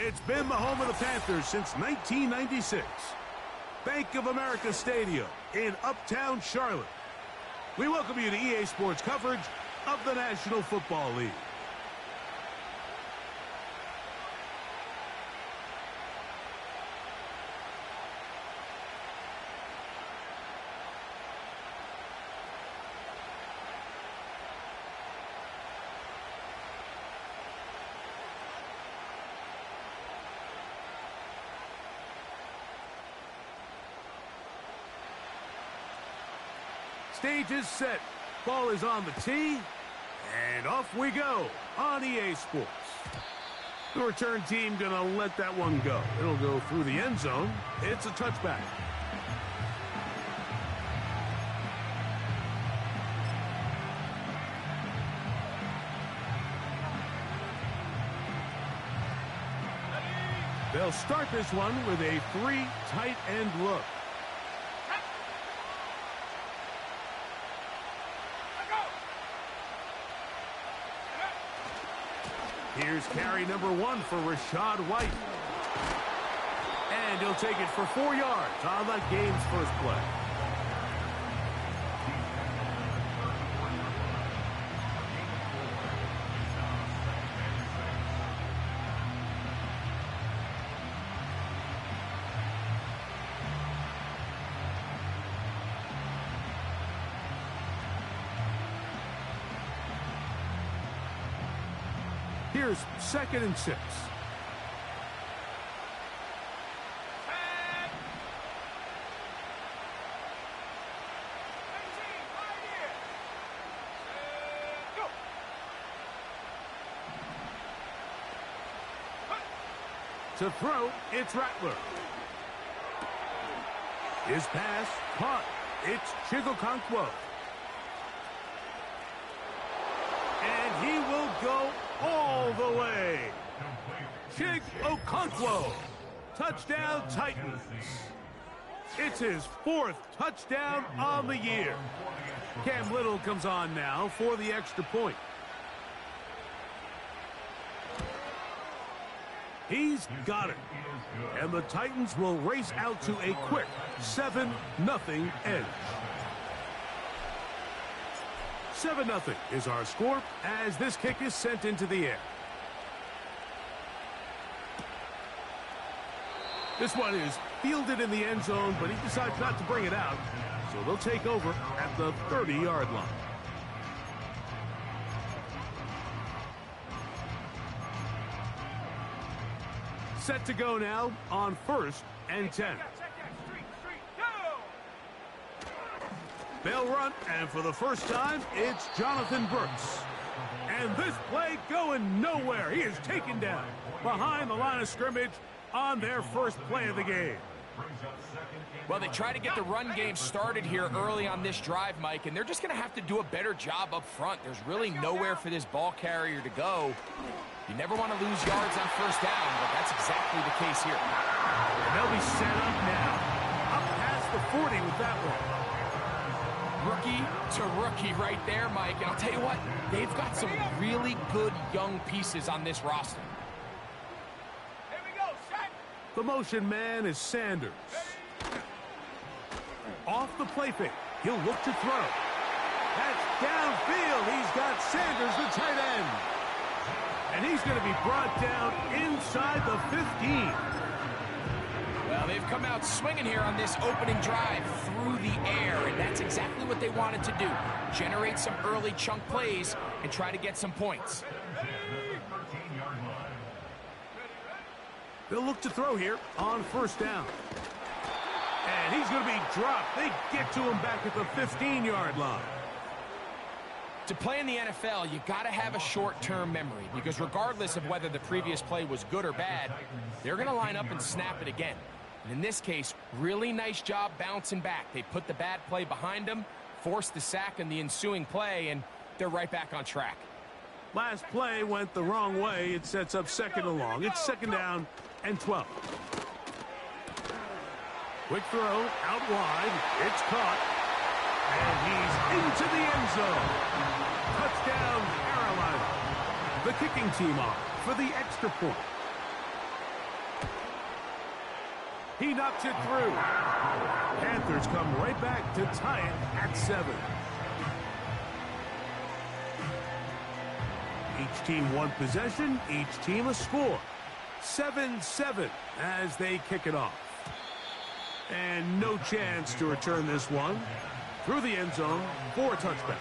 It's been the home of the Panthers since 1996. Bank of America Stadium in Uptown Charlotte. We welcome you to EA Sports coverage of the National Football League. Stage is set. Ball is on the tee. And off we go on EA Sports. The return team going to let that one go. It'll go through the end zone. It's a touchback. They'll start this one with a 3 tight end look. Here's carry number 1 for Rashad White. And he'll take it for 4 yards on that game's first play. Here's 2nd and 6. To throw, it's Rattler. His pass, caught. It's Chigokonkwo. And he will go all the way. Chig Okonkwo. Touchdown Titans. It's his 4th touchdown on the year. Cam Little comes on now for the extra point. He's got it. And the Titans will race out to a quick 7-0 edge. 7-0 is our score as this kick is sent into the air. This one is fielded in the end zone, but he decides not to bring it out, so they'll take over at the 30-yard line. Set to go now on 1st and 10. They'll run, and for the first time, it's Jonathan Brooks. And this play going nowhere. He is taken down behind the line of scrimmage on their first play of the game. Well, they try to get the run game started here early on this drive, Mike, and they're just going to have to do a better job up front. There's really nowhere for this ball carrier to go. You never want to lose yards on 1st down, but that's exactly the case here. And they'll be set up now. Up past the 40 with that one. Rookie to rookie right there, Mike. And I'll tell you what, they've got some really good young pieces on this roster. Here we go, set. The motion man is Sanders. Off the play fake. He'll look to throw. That's downfield. He's got Sanders, the tight end. And he's going to be brought down inside the 15. Well, they've come out swinging here on this opening drive through the air, and that's exactly what they wanted to do. Generate some early chunk plays and try to get some points. They'll look to throw here on 1st down. And he's going to be dropped. They get to him back at the 15-yard line. To play in the NFL, you got to have a short-term memory, because regardless of whether the previous play was good or bad, they're going to line up and snap it again. And in this case, really nice job bouncing back. They put the bad play behind them, forced the sack in the ensuing play, and they're right back on track. Last play went the wrong way. It sets up 2nd and long. It's 2nd down and 12. Quick throw out wide. It's caught. And he's into the end zone. Touchdown, Carolina. The kicking team off for the extra point. He knocks it through. Panthers come right back to tie it at 7. Each team one possession, each team a score. 7-7 as they kick it off. And no chance to return this one. Through the end zone for a touchback.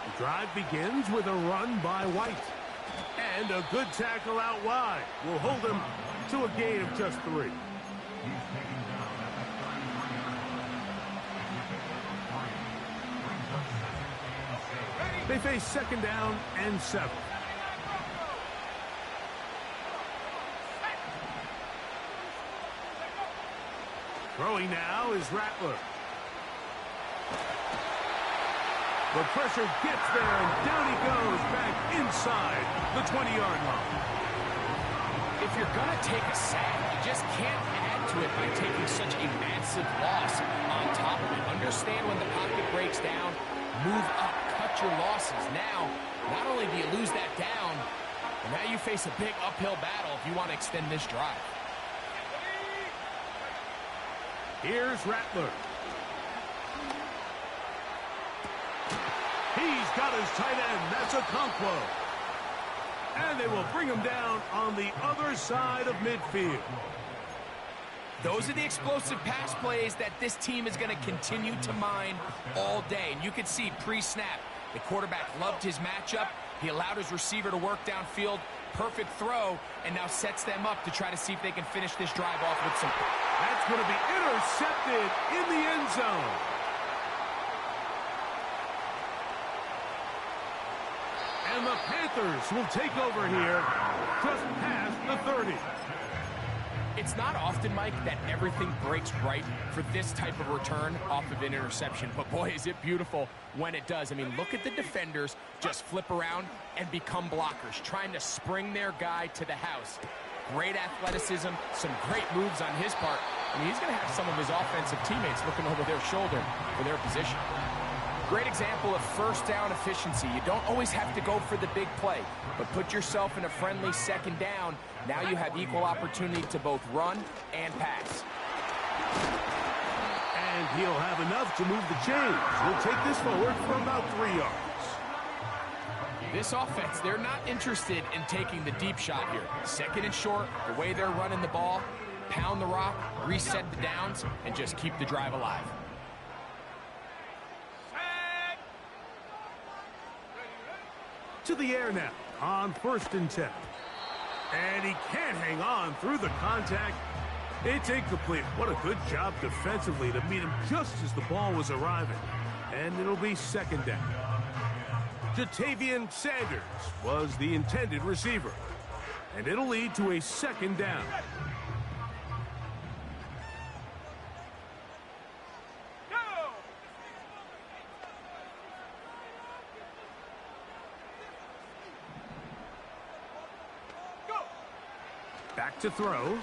The drive begins with a run by White. And a good tackle out wide will hold him to a gain of just 3. They face second down and 7. Throwing now is Rattler. The pressure gets there, and down he goes back inside the 20-yard line. If you're going to take a sack, you just can't add to it by taking such a massive loss on top of it. Understand when the pocket breaks down, move up, cut your losses. Now, not only do you lose that down, but now you face a big uphill battle if you want to extend this drive. Here's Rattler. He's got his tight end. That's Okonkwo. And they will bring him down on the other side of midfield. Those are the explosive pass plays that this team is going to continue to mine all day. And you can see pre-snap, the quarterback loved his matchup. He allowed his receiver to work downfield. Perfect throw, and now sets them up to try to see if they can finish this drive off with some... That's going to be intercepted in the end zone. And the Panthers will take over here just past the 30. It's not often, Mike, that everything breaks right for this type of return off of an interception. But, boy, is it beautiful when it does. I mean, look at the defenders just flip around and become blockers, trying to spring their guy to the house. Great athleticism, some great moves on his part. I mean, he's going to have some of his offensive teammates looking over their shoulder for their position. Great example of first down efficiency. You don't always have to go for the big play, but put yourself in a friendly second down. Now you have equal opportunity to both run and pass. And he'll have enough to move the chains. He'll take this forward for about 3 yards. This offense, they're not interested in taking the deep shot here. Second and short, the way they're running the ball, pound the rock, reset the downs, and just keep the drive alive. To the air now on 1st and 10. And he can't hang on through the contact. It's incomplete. What a good job defensively to meet him just as the ball was arriving. And it'll be second down. Jatavian Sanders was the intended receiver. And it'll lead to a second down. Back to throw.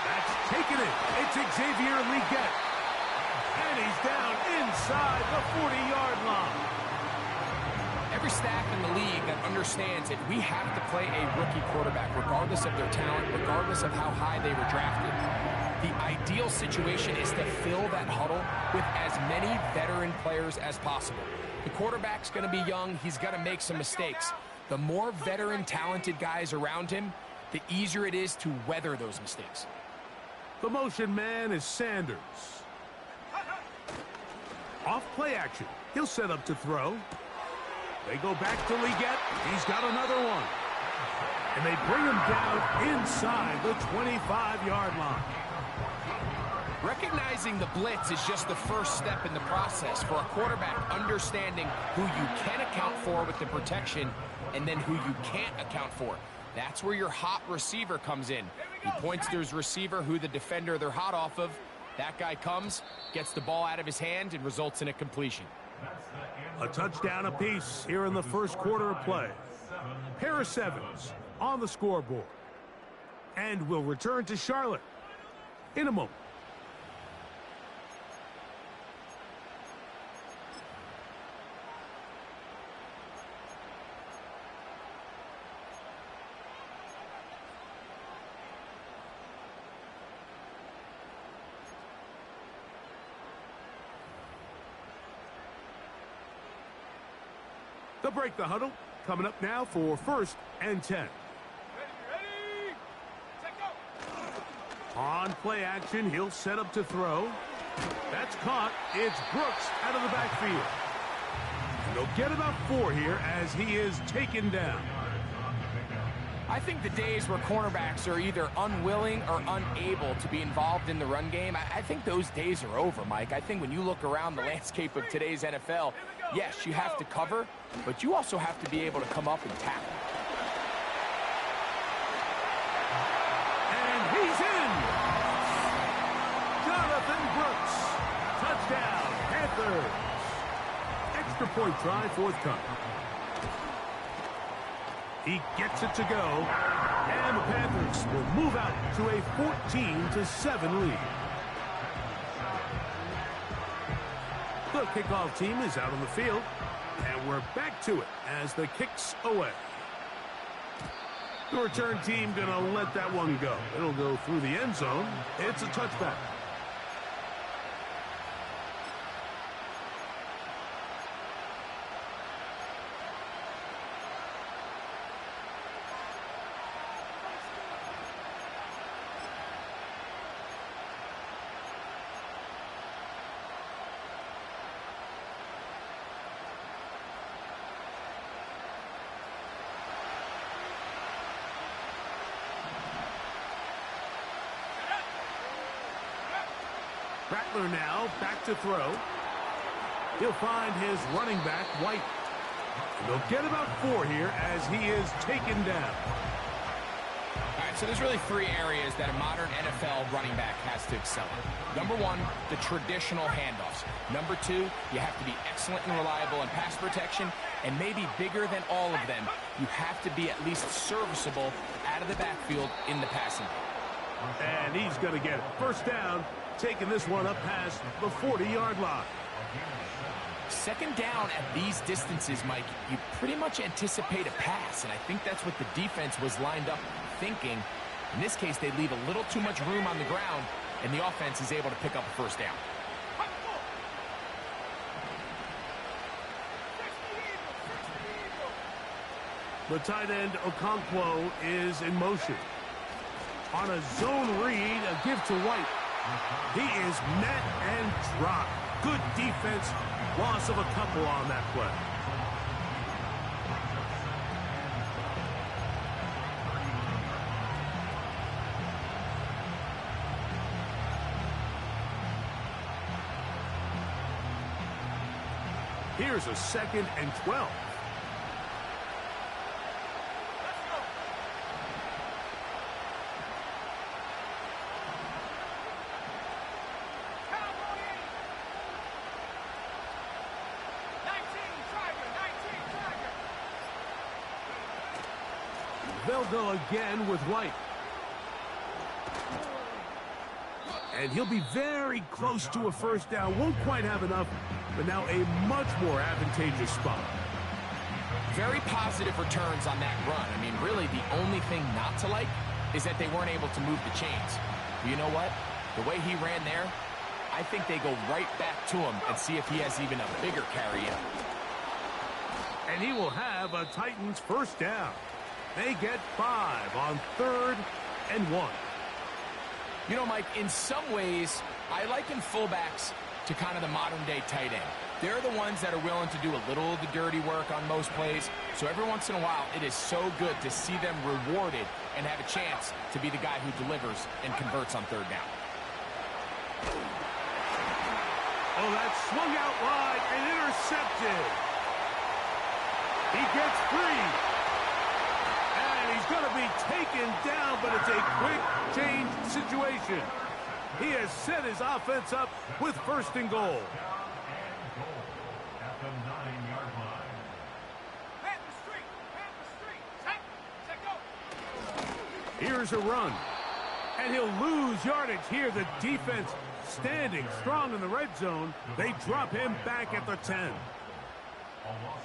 That's taken it. It's Xavier Legette. And he's down inside the 40-yard line. Every staff in the league that understands that we have to play a rookie quarterback, regardless of their talent, regardless of how high they were drafted. The ideal situation is to fill that huddle with as many veteran players as possible. The quarterback's going to be young. He's going to make some mistakes. The more veteran, talented guys around him, the easier it is to weather those mistakes. The motion man is Sanders. Off play action. He'll set up to throw. They go back to Legette. He's got another one. And they bring him down inside the 25-yard line. Recognizing the blitz is just the first step in the process for a quarterback, understanding who you can account for with the protection and then who you can't account for. That's where your hot receiver comes in. He points to his receiver, who the defender they're hot off of. That guy comes, gets the ball out of his hand, and results in a completion. A touchdown apiece here in the first quarter of play. Pair of sevens on the scoreboard. And we'll return to Charlotte in a moment. They'll break the huddle. Coming up now for 1st and 10. Ready, set, go. On play action, he'll set up to throw. That's caught. It's Brooks out of the backfield. And they'll get about 4 here as he is taken down. I think the days where cornerbacks are either unwilling or unable to be involved in the run game, I think those days are over, Mike. I think when you look around the landscape of today's NFL, yes, you have to cover, but you also have to be able to come up and tackle. And he's in! Jonathan Brooks. Touchdown, Panthers. Extra point try forthcoming. He gets it to go, and the Panthers will move out to a 14-7 lead. The kickoff team is out on the field, and we're back to it as the kick's away. The return team going to let that one go. It'll go through the end zone. It's a touchback. Rattler now back to throw. He'll find his running back, White. And they'll get about 4 here as he is taken down. All right, so there's really 3 areas that a modern NFL running back has to excel in. Number 1, the traditional handoffs. Number 2, you have to be excellent and reliable in pass protection. And maybe bigger than all of them, you have to be at least serviceable out of the backfield in the passing game. And he's going to get it. First down, taking this one up past the 40-yard line. Second down at these distances, Mike, you pretty much anticipate a pass, and I think that's what the defense was lined up thinking. In this case, they leave a little too much room on the ground, and the offense is able to pick up a first down. The tight end, Okonkwo, is in motion. On a zone read, a give to White. He is met and dropped. Good defense. Loss of a couple on that play. Here's a 2nd and 12. They'll go again with White. And he'll be very close to a first down. Won't quite have enough, but now a much more advantageous spot. Very positive returns on that run. I mean, really, the only thing not to like is that they weren't able to move the chains. But you know what? The way he ran there, I think they go right back to him and see if he has even a bigger carry in. And he will have a Titans first down. They get 5 on 3rd and 1. You know, Mike, in some ways, I liken fullbacks to kind of the modern-day tight end. They're the ones that are willing to do a little of the dirty work on most plays. So every once in a while, it is so good to see them rewarded and have a chance to be the guy who delivers and converts on 3rd down. Oh, that swung out wide and intercepted. He gets free. He's going to be taken down, but it's a quick change situation. He has set his offense up with 1st and goal. Here's a run. And he'll lose yardage here. The defense standing strong in the red zone. They drop him back at the 10.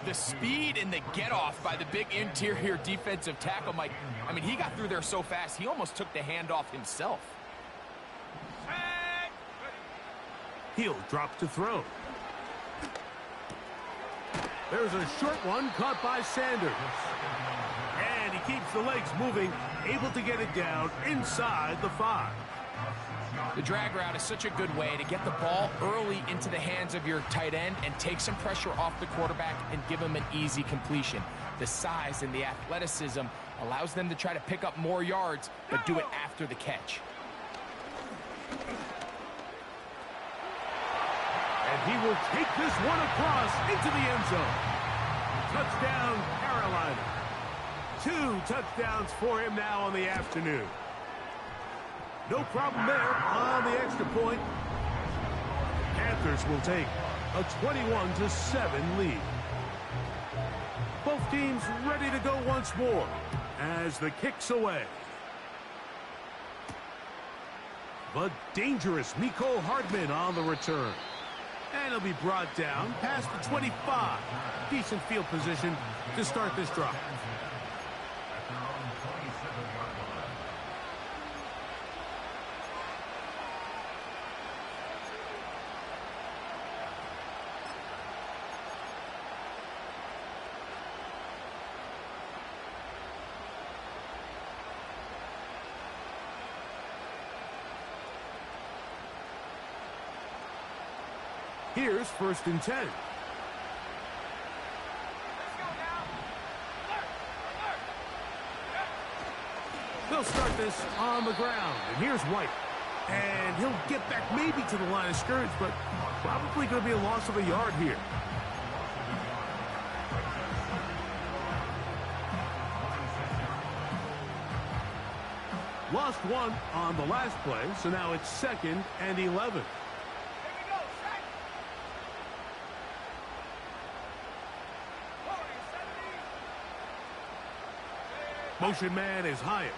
The speed and the get-off by the big interior defensive tackle, Mike. I mean, he got through there so fast, he almost took the handoff himself. He'll drop to throw. There's a short one caught by Sanders. And he keeps the legs moving, able to get it down inside the 5. The drag route is such a good way to get the ball early into the hands of your tight end and take some pressure off the quarterback and give him an easy completion. The size and the athleticism allows them to try to pick up more yards, but do it after the catch. And he will take this one across into the end zone. Touchdown, Carolina. 2 touchdowns for him now on the afternoon. No problem there on the extra point. Panthers will take a 21-7 lead. Both teams ready to go once more as the kick's away. The dangerous Mecole Hardman on the return. And he'll be brought down past the 25. Decent field position to start this drive. Here's 1st and 10. They'll start this on the ground. And here's White. And he'll get back maybe to the line of scrimmage, but probably going to be a loss of a yard here. Lost 1 on the last play, so now it's 2nd and 11. Motion man is Hyatt.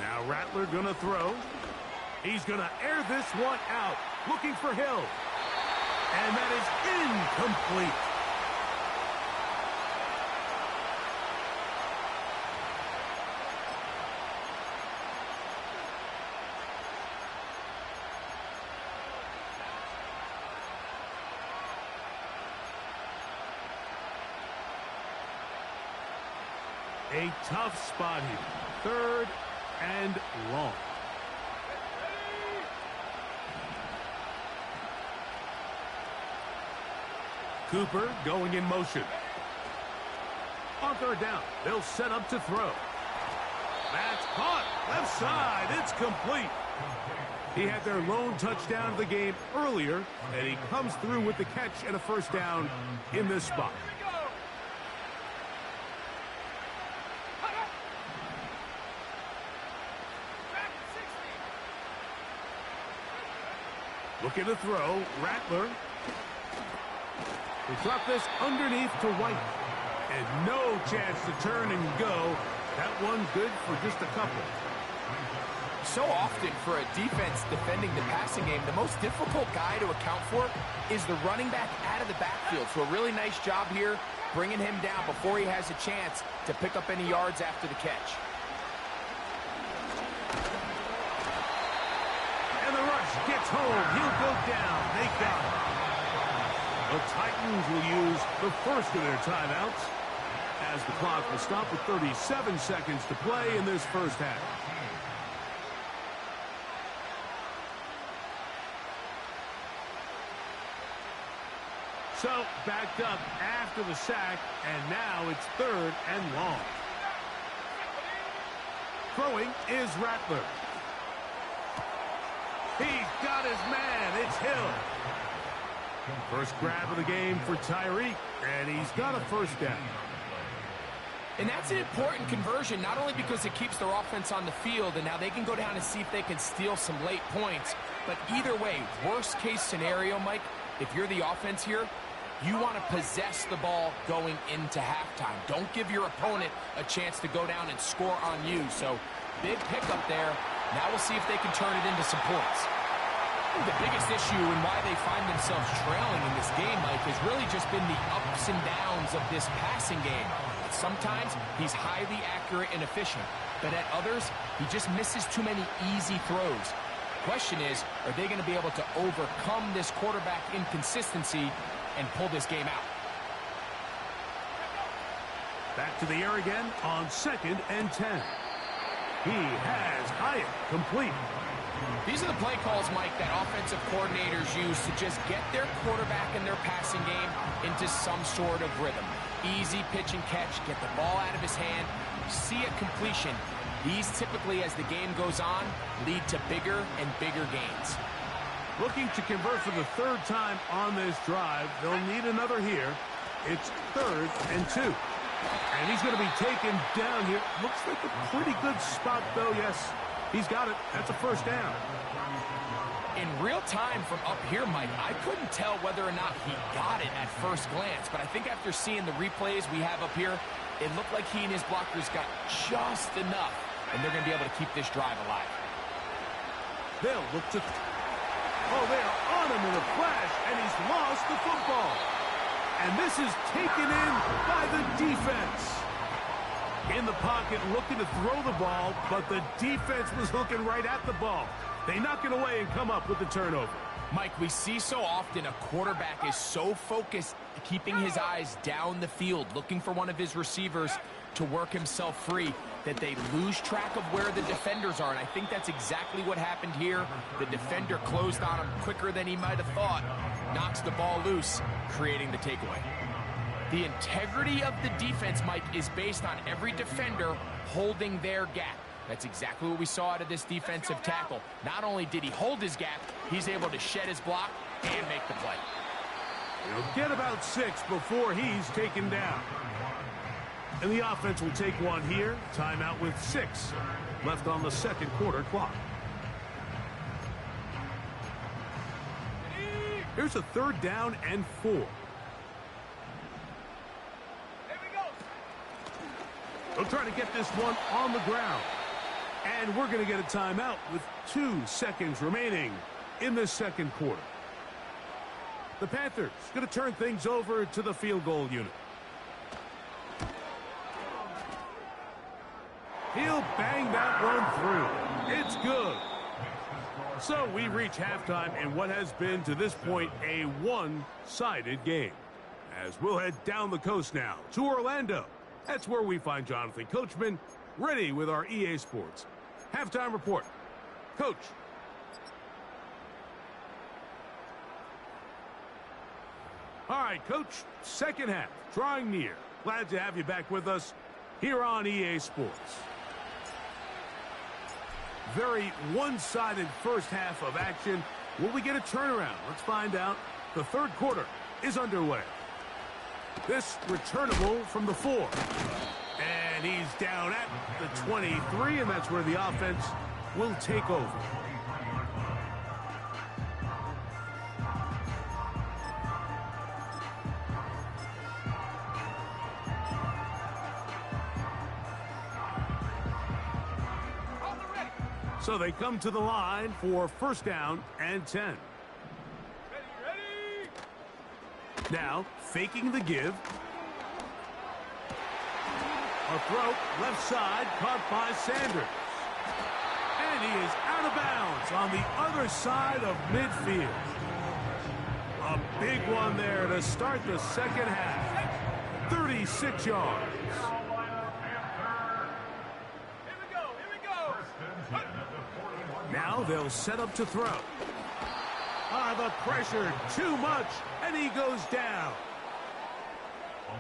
Now Rattler gonna throw. He's gonna air this one out, looking for Hill. And that is incomplete. A tough spot here. 3rd and long. Cooper going in motion. On 3rd down, they'll set up to throw. That's caught. Left side. It's complete. He had their lone touchdown of the game earlier, and he comes through with the catch and a 1st down in this spot. Looking to throw. Rattler. They drop this underneath to White. And no chance to turn and go. That one good for just a couple. So often for a defense defending the passing game, the most difficult guy to account for is the running back out of the backfield. So a really nice job here bringing him down before he has a chance to pick up any yards after the catch. And the rush gets home. He'll go down. They got him. The Titans will use the first of their timeouts as the clock will stop with 37 seconds to play in this first half. So backed up after the sack, and now it's 3rd and long. Throwing is Rattler. He's got his man. It's Hill. First grab of the game for Tyreek, and he's got a 1st down. And that's an important conversion, not only because it keeps their offense on the field, and now they can go down and see if they can steal some late points, but either way, worst case scenario, Mike, if you're the offense here, you want to possess the ball going into halftime. Don't give your opponent a chance to go down and score on you. So, big pickup there. Now we'll see if they can turn it into some points. The biggest issue and why they find themselves trailing in this game, Mike, has really just been the ups and downs of this passing game. Sometimes he's highly accurate and efficient, but at others, he just misses too many easy throws. Question is, are they going to be able to overcome this quarterback inconsistency and pull this game out? Back to the air again on 2nd and 10. He has Hyatt complete. These are the play calls, Mike, that offensive coordinators use to just get their quarterback and their passing game into some sort of rhythm. Easy pitch and catch, get the ball out of his hand, see a completion. These typically, as the game goes on, lead to bigger and bigger gains. Looking to convert for the 3rd time on this drive. They'll need another here. It's 3rd and 2. And he's going to be taken down here. Looks like a pretty good spot, though. Yes, he's got it. That's a 1st down. In real time from up here, Mike, I couldn't tell whether or not he got it at first glance. But I think after seeing the replays we have up here, it looked like he and his blockers got just enough. And they're going to be able to keep this drive alive. They'll look to... Oh, they're on him in a flash, and he's lost the football. And this is taken in by the defense. In the pocket, looking to throw the ball, but the defense was looking right at the ball. They knock it away and come up with the turnover. Mike, we see so often a quarterback is so focused, keeping his eyes down the field, looking for one of his receivers to work himself free, that they lose track of where the defenders are. And I think that's exactly what happened here. The defender closed on him quicker than he might have thought, knocks the ball loose, creating the takeaway. The integrity of the defense, Mike, is based on every defender holding their gap. That's exactly what we saw out of this defensive tackle. Not only did he hold his gap, he's able to shed his block and make the play. He'll get about 6 before he's taken down. And the offense will take one here. Timeout with 6 left on the 2nd quarter clock. Here's a 3rd down and 4. They'll try to get this one on the ground. And we're going to get a timeout with 2 seconds remaining in the 2nd quarter. The Panthers going to turn things over to the field goal unit. He'll bang that one through. It's good. So we reach halftime in what has been to this point a one-sided game. As we'll head down the coast now to Orlando. That's where we find Jonathan Coachman ready with our EA Sports halftime report. Coach. All right, Coach, 2nd half, drawing near. Glad to have you back with us here on EA Sports. Very one-sided first half of action. Will we get a turnaround? Let's find out. The 3rd quarter is underway. This returnable from the 4. And he's down at the 23, and that's where the offense will take over. So they come to the line for 1st down and 10. Ready. Now, faking the give. A throw, left side, caught by Sanders. And he is out of bounds on the other side of midfield. A big one there to start the 2nd half. 36 yards. Now they'll set up to throw. The pressure, too much, and he goes down.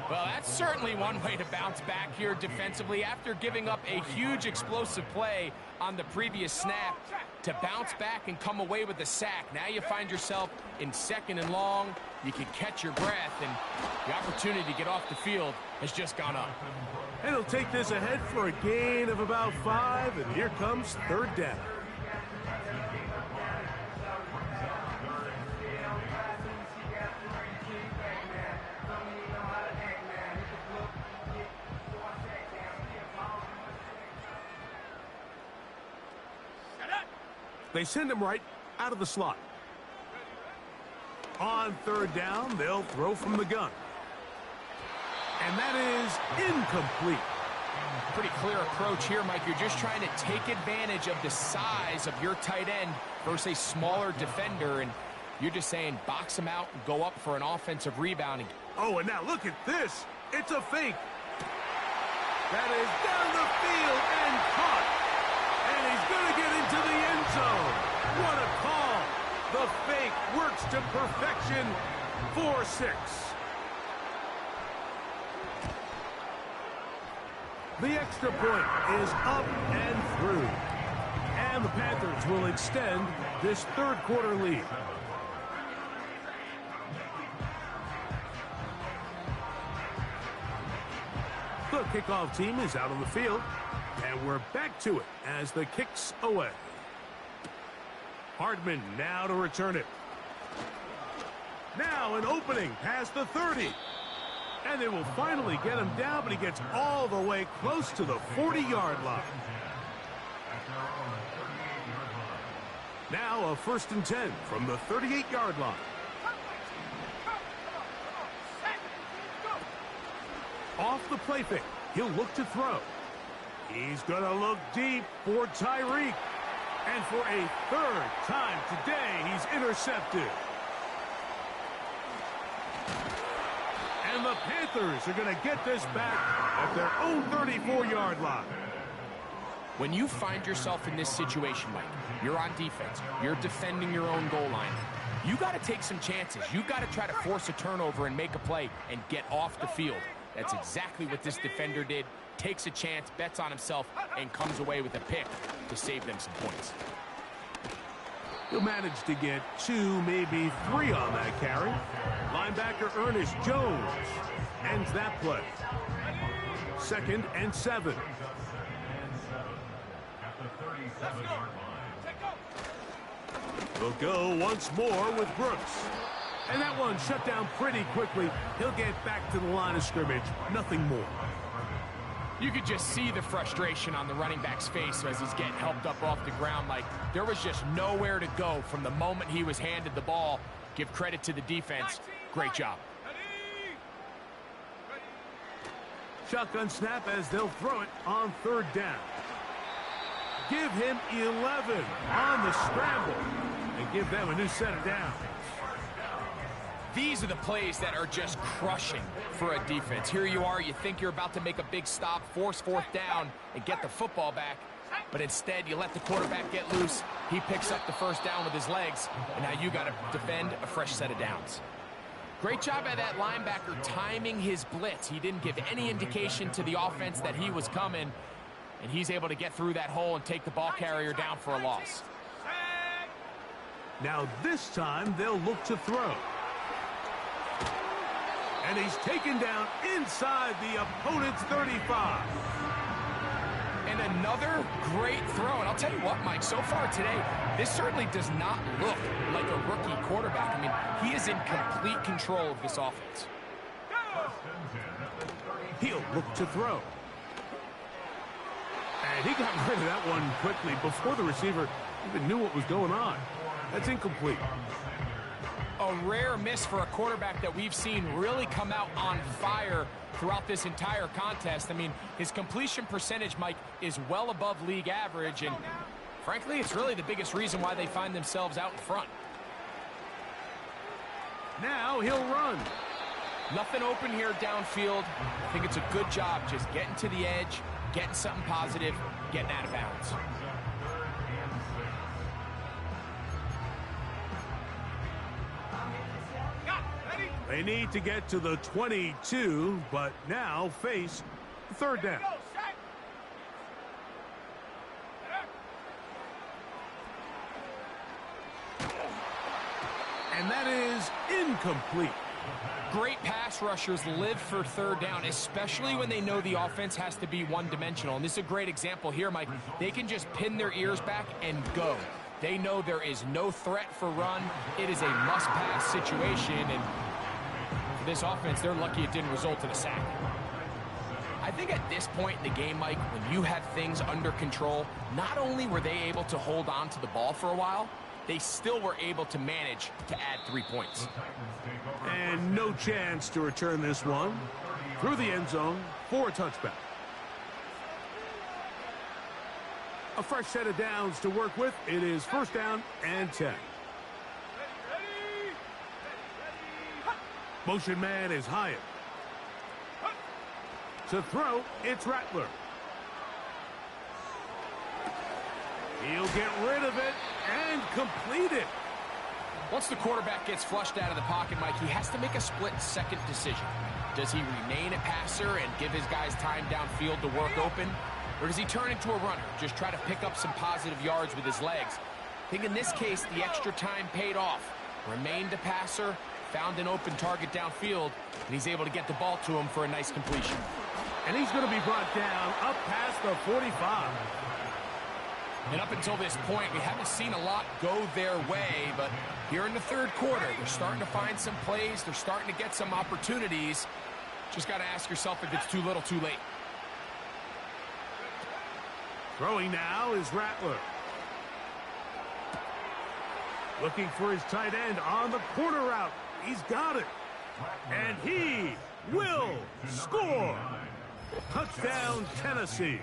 Well, that's certainly one way to bounce back here defensively after giving up a huge explosive play on the previous snap. To bounce back and come away with the sack. Now you find yourself in 2nd and long. You can catch your breath, and the opportunity to get off the field has just gone up. And he'll take this ahead for a gain of about 5, and here comes 3rd down. They send him right out of the slot. On third down, they'll throw from the gun. And that is incomplete. Pretty clear approach here, Mike. You're just trying to take advantage of the size of your tight end versus a smaller defender, and you're just saying box him out and go up for an offensive rebound. Oh, and now look at this. It's a fake. That is down the field and caught. And he's going to get into the end zone. What a call. The fake works to perfection. 4-6. The extra point is up and through. And the Panthers will extend this third quarter lead. The kickoff team is out on the field, and we're back to it as the kick's away. Hardman now to return it. Now an opening past the 30. And they will finally get him down, but he gets all the way close to the 40-yard line. Now a 1st and 10 from the 38-yard line. Off the play fake, he'll look to throw. He's going to look deep for Tyreek. And for a third time today, he's intercepted. And the Panthers are going to get this back at their own 34-yard line. When you find yourself in this situation, Mike, you're on defense, you're defending your own goal line, you got to take some chances. You got to try to force a turnover and make a play and get off the field. That's exactly what this defender did. Takes a chance, bets on himself, and comes away with a pick to save them some points. He'll manage to get 2, maybe 3 on that carry. Linebacker Ernest Jones ends that play. 2nd and 7. We'll go once more with Brooks. And that one shut down pretty quickly. He'll get back to the line of scrimmage. Nothing more. You could just see the frustration on the running back's face as he's getting helped up off the ground. Like, there was just nowhere to go from the moment he was handed the ball. Give credit to the defense. Great job. Shotgun snap as they'll throw it on 3rd down. Give him 11 on the scramble and give them a new set of downs. These are the plays that are just crushing for a defense. Here you are, you think you're about to make a big stop, force 4th down, and get the football back. But instead, you let the quarterback get loose. He picks up the 1st down with his legs, and now you got to defend a fresh set of downs. Great job by that linebacker timing his blitz. He didn't give any indication to the offense that he was coming, and he's able to get through that hole and take the ball carrier down for a loss. Now this time, they'll look to throw. And he's taken down inside the opponent's 35. And another great throw. And I'll tell you what, Mike, so far today, this certainly does not look like a rookie quarterback. I mean, he is in complete control of this offense. He'll look to throw. And he got rid of that one quickly before the receiver even knew what was going on. That's incomplete. A rare miss for a quarterback that we've seen really come out on fire throughout this entire contest. I mean, his completion percentage, Mike, is well above league average, and frankly, it's really the biggest reason why they find themselves out in front. Now he'll run. Nothing open here downfield. I think it's a good job just getting to the edge, getting something positive, getting out of bounds. They need to get to the 22, but now face 3rd down. And that is incomplete. Great pass rushers live for 3rd down, especially when they know the offense has to be one-dimensional. And this is a great example here, Mike. They can just pin their ears back and go. They know there is no threat for run. It is a must-pass situation, and this offense, they're lucky it didn't result in a sack. I think at this point in the game, Mike, when you have things under control, not only were they able to hold on to the ball for a while, they still were able to manage to add 3 points. And no chance to return this one through the end zone for a touchback. A fresh set of downs to work with. It is 1st down and 10. Motion man is Hyatt. To throw, it's Rattler. He'll get rid of it and complete it. Once the quarterback gets flushed out of the pocket, Mike, he has to make a split-second decision. Does he remain a passer and give his guys time downfield to work open? Or does he turn into a runner, just try to pick up some positive yards with his legs? I think in this case, the extra time paid off. Remained a passer, found an open target downfield, and he's able to get the ball to him for a nice completion. And he's going to be brought down up past the 45. And up until this point, we haven't seen a lot go their way, but here in the 3rd quarter, they're starting to find some plays. They're starting to get some opportunities. Just got to ask yourself if it's too little, too late. Throwing now is Rattler. Looking for his tight end on the corner route. He's got it. And he will score. Touchdown, Tennessee.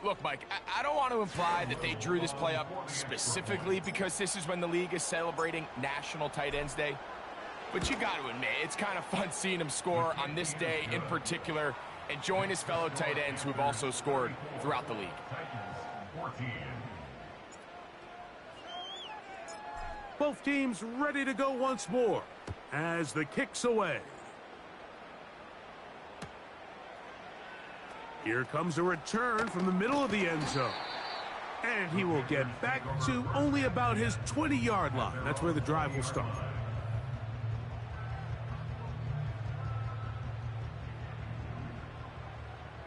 Look, Mike, I don't want to imply that they drew this play up specifically because this is when the league is celebrating National Tight Ends Day. But you got to admit, it's kind of fun seeing him score on this day in particular and join his fellow tight ends who have also scored throughout the league. Both teams ready to go once more as the kick's away. Here comes a return from the middle of the end zone. And he will get back to only about his 20-yard line. That's where the drive will start.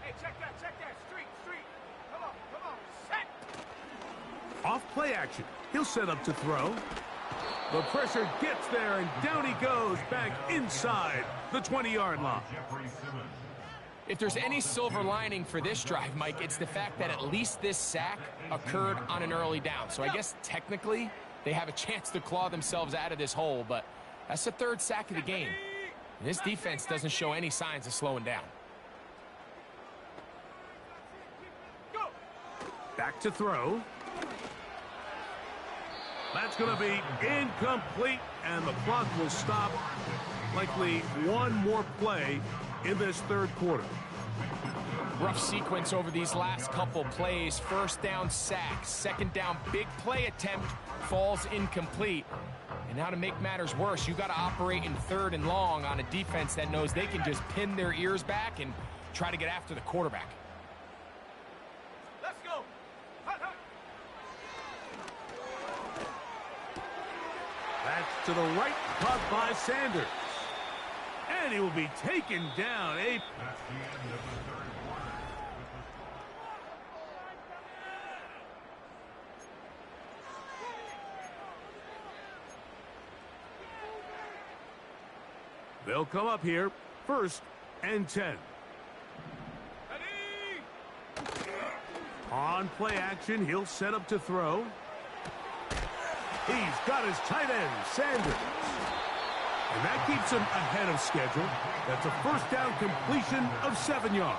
Hey, check that. Street. Come on, set. Off play action. He'll set up to throw. The pressure gets there, and down he goes back inside the 20-yard line. If there's any silver lining for this drive, Mike, it's the fact that at least this sack occurred on an early down. So I guess technically they have a chance to claw themselves out of this hole, but that's the 3rd sack of the game. And this defense doesn't show any signs of slowing down. Back to throw. That's going to be incomplete, and the clock will stop. Likely one more play in this 3rd quarter. Rough sequence over these last couple plays. 1st down sack, 2nd down big play attempt falls incomplete. And now to make matters worse, you got to operate in 3rd and long on a defense that knows they can just pin their ears back and try to get after the quarterback. Let's go. That's to the right, caught by Sanders. And he will be taken down. They'll come up here, 1st and 10. On play action, he'll set up to throw. He's got his tight end, Sanders. And that keeps him ahead of schedule. That's a 1st down completion of 7 yards.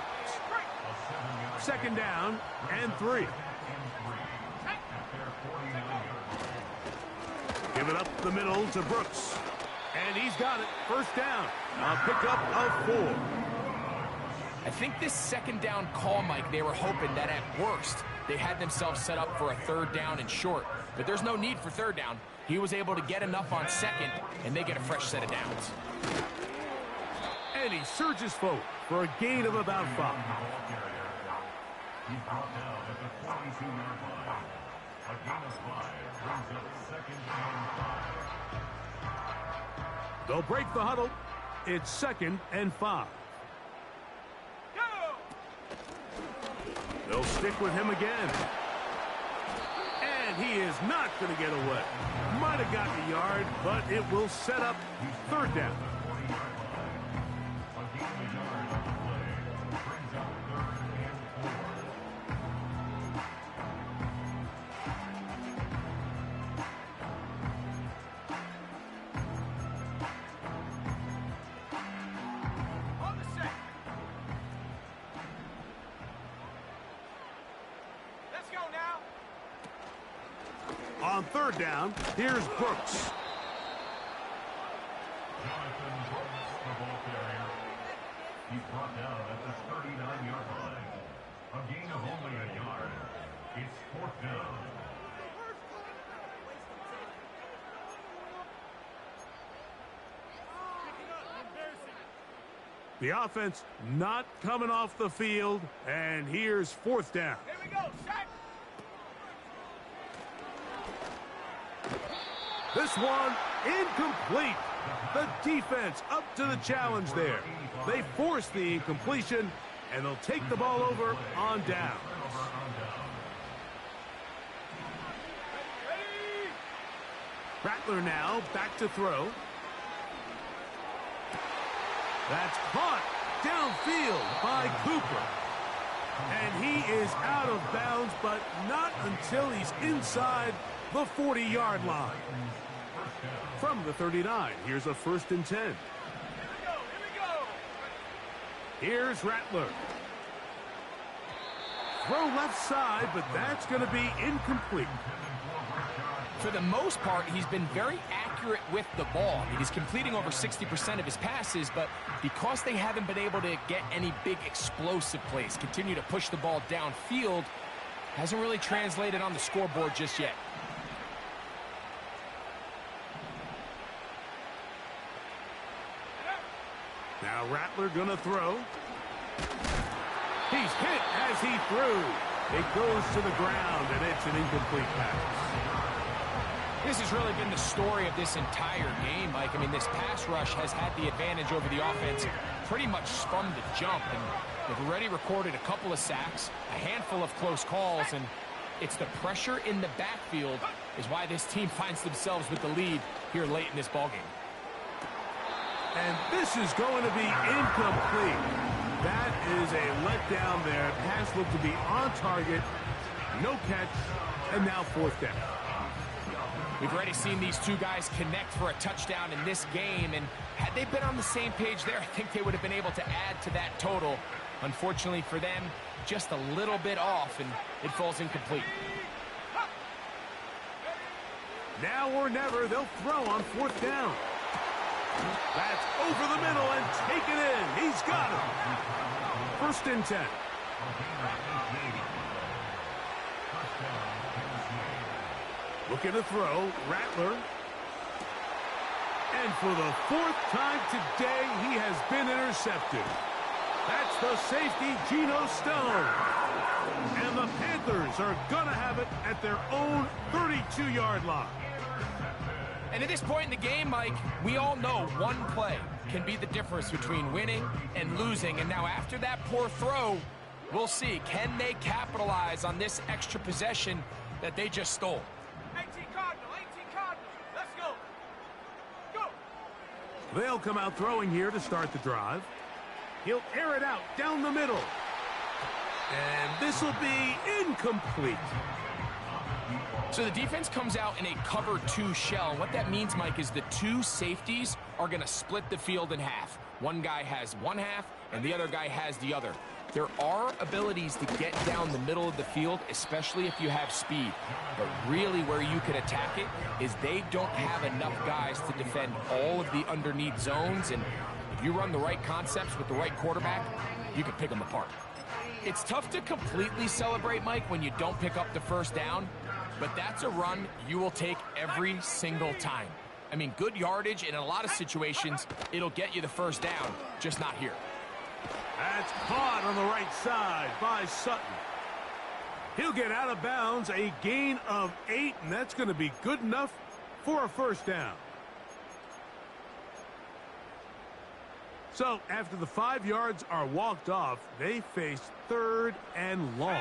2nd down and 3. Give it up the middle to Brooks. And he's got it. 1st down. A pickup of 4. I think this 2nd down call, Mike, they were hoping that at worst they had themselves set up for a 3rd down and short. But there's no need for 3rd down. He was able to get enough on 2nd, and they get a fresh set of downs. And he surges forward for a gain of about 5. They'll break the huddle. It's 2nd and 5. They'll stick with him again. And he is not going to get away. Might have gotten a yard, but it will set up 3rd down. On third down, here's Brooks. He's brought down at the 39-yard line. A gain of only a yard. It's fourth down. The offense not coming off the field, and here's fourth down. Here we go, set. This one incomplete. The defense up to the challenge there. They force the incompletion, and they'll take the ball over on down. Rattler now back to throw. That's caught downfield by Cooper. And he is out of bounds, but not until he's inside the 40-yard line. From the 39, here's a 1st and 10. Here we go. Here's Rattler. Throw left side, but that's going to be incomplete. For the most part, he's been very accurate with the ball. I mean, he's completing over 60% of his passes, but because they haven't been able to get any big explosive plays, continue to push the ball downfield, hasn't really translated on the scoreboard just yet. Now Rattler going to throw. He's hit as he threw. It goes to the ground, and it's an incomplete pass. This has really been the story of this entire game, Mike. I mean, this pass rush has had the advantage over the offense pretty much from the jump, and they've already recorded a couple of sacks, a handful of close calls, and it's the pressure in the backfield is why this team finds themselves with the lead here late in this ballgame. And this is going to be incomplete. That is a letdown there. Pass looked to be on target, no catch, and now fourth down. We've already seen these two guys connect for a touchdown in this game, and had they been on the same page there, I think they would have been able to add to that total. Unfortunately for them, just a little bit off, and it falls incomplete. Now or never, they'll throw on fourth down. That's over the middle and taken in. He's got it. 1st and 10. Looking to throw, Rattler. And for the 4th time today, he has been intercepted. That's the safety, Geno Stone. And the Panthers are going to have it at their own 32-yard line. And at this point in the game, Mike, we all know one play can be the difference between winning and losing. And now after that poor throw, we'll see, can they capitalize on this extra possession that they just stole? 18 Cardinal. Let's go. Go. They'll come out throwing here to start the drive. He'll air it out down the middle. And this will be incomplete. So the defense comes out in a cover 2 shell. And what that means, Mike, is the 2 safeties are going to split the field in half. One guy has one half, and the other guy has the other. There are abilities to get down the middle of the field, especially if you have speed. But really where you can attack it is they don't have enough guys to defend all of the underneath zones. And if you run the right concepts with the right quarterback, you can pick them apart. It's tough to completely celebrate, Mike, when you don't pick up the first down. But that's a run you will take every single time. I mean, good yardage, and in a lot of situations, it'll get you the first down, just not here. That's caught on the right side by Sutton. He'll get out of bounds, a gain of 8, and that's going to be good enough for a first down. So, after the 5 yards are walked off, they face 3rd and long.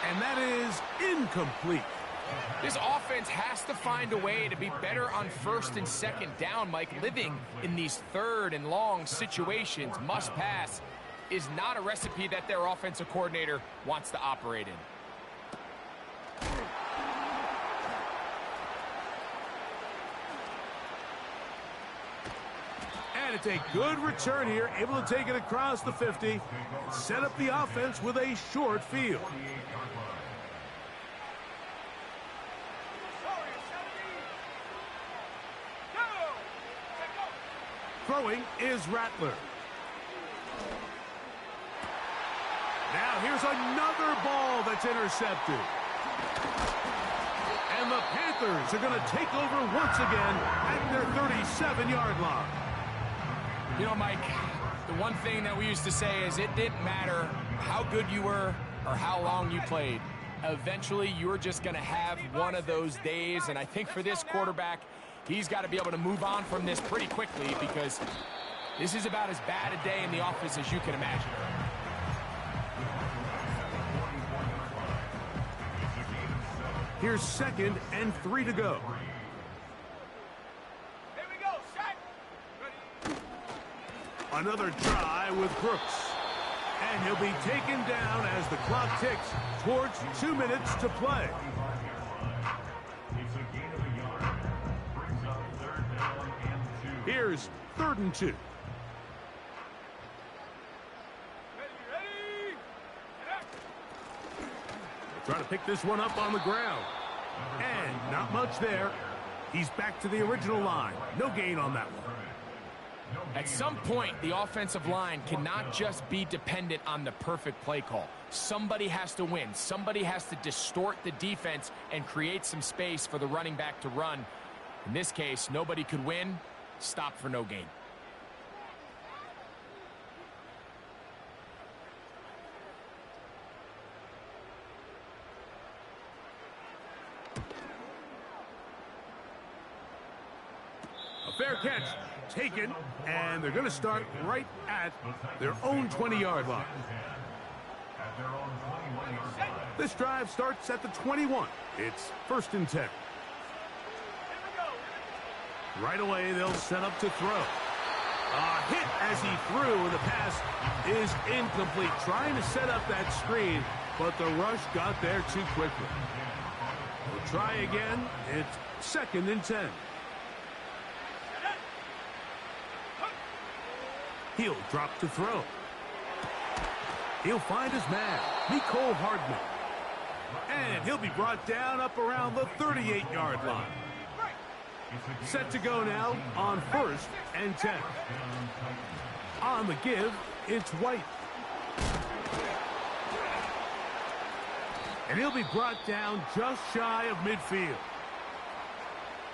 And that is incomplete. This offense has to find a way to be better on 1st and 2nd down, Mike. Living in these 3rd and long situations, must pass, is not a recipe that their offensive coordinator wants to operate in. And It's a good return here, able to take it across the 50, set up the offense with a short field. Throwing is Rattler. Now here's another ball that's intercepted. And the Panthers are going to take over once again at their 37-yard line. You know, Mike, the one thing that we used to say is it didn't matter how good you were or how long you played. Eventually, you're just going to have one of those days, and I think for this quarterback, he's got to be able to move on from this pretty quickly because this is about as bad a day in the office as you can imagine. Here's 2nd and 3 to go. Here we go, set. Ready. Another try with Brooks. And he'll be taken down as the clock ticks towards 2 minutes to play. Here's 3rd and 2. Ready, ready. Trying to pick this one up on the ground. And not much there. He's back to the original line. No gain on that one. At some point, the offensive line cannot just be dependent on the perfect play call. Somebody has to win. Somebody has to distort the defense and create some space for the running back to run. In this case, nobody could win. Stop for no gain. A fair catch taken, and they're going to start right at their own 20-yard line. This drive starts at the 21. It's 1st and 10. Right away, they'll set up to throw. A hit as he threw, and the pass is incomplete. Trying to set up that screen, but the rush got there too quickly. We'll try again. It's 2nd and 10. He'll drop to throw. He'll find his man, Mecole Hardman. And he'll be brought down up around the 38-yard line. Set to go now on 1st and 10. On the give, it's White. And he'll be brought down just shy of midfield.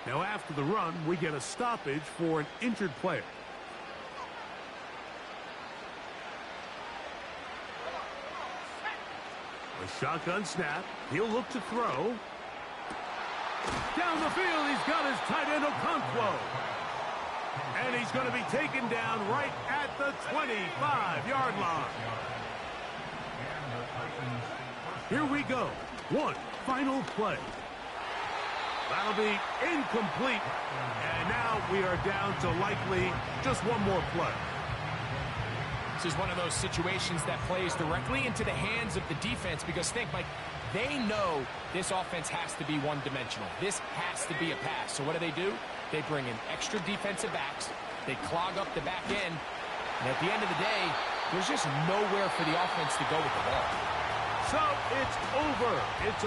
Now after the run, we get a stoppage for an injured player. A shotgun snap. He'll look to throw. Down the field, he's got his tight end Okonkwo. And he's going to be taken down right at the 25-yard line. Here we go. One final play. That'll be incomplete. And now we are down to likely just one more play. This is one of those situations that plays directly into the hands of the defense because think, Mike, they know this offense has to be one-dimensional. This has to be a pass. So what do? They bring in extra defensive backs. They clog up the back end. And at the end of the day, there's just nowhere for the offense to go with the ball. So it's over. It's a